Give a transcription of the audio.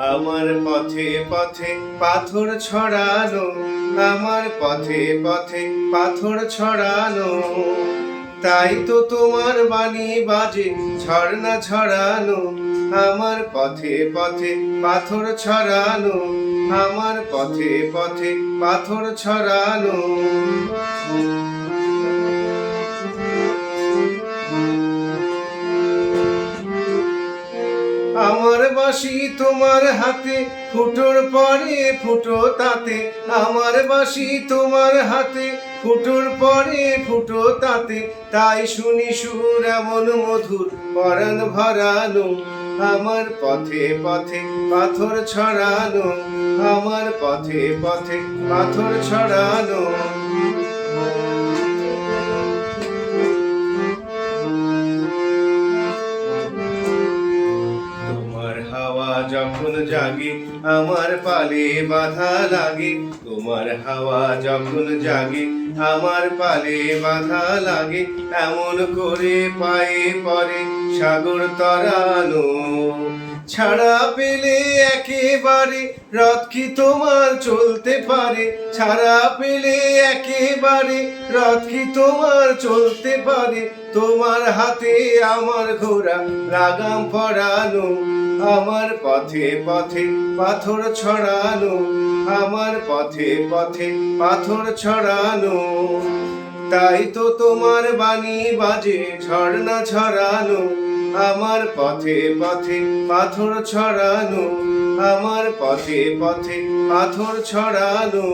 আমার পথে পথে পাথর ছড়ানো, আমার পথে পথে পাথর ছড়ানো, তাই তো তোমার বাণী বাজে ঝর্ণা ছড়ানো। আমার পথে পথে পাথর ছড়ানো, আমার পথে পথে পাথর ছড়ানো। আমার বাঁশি তোমার হাতে, ফুটোর পরে ফুটো তাতে। আমার বাঁশি তোমার হাতে, ফুটোর পরে ফুটো তাতে। তাই শুনি সুর এমন মধুর পরাণ ভরানো। আমার পথে পথে পাথর ছড়ানো, আমার পথে পথে পাথর ছড়ানো। হাওয়া যখন জাগে আমার পালে বাধা লাগে, তোমার হাওয়া যখন জাগে আমার পালে বাধা লাগে। এমন করে পায়ে পরে সাগর তরানো, ছাড়া পেলে একেবারে রথ কি তোমার চলতে পারে? ছাড়া পেলে একেবারে রথ কি তোমার চলতে পারে? তোমার হাতে আমার ঘোড়া লাগাম পরানো, আমার পথে পথে পাথর ছড়ানো, আমার পথে পথে পাথর ছড়ানো। তাই তো তোমার বাণী বাজে ঝর্ণা ছড়ানো, আমার পথে পথে পাথর ছড়ানো, আমার পথে পথে পাথর ছড়ানো।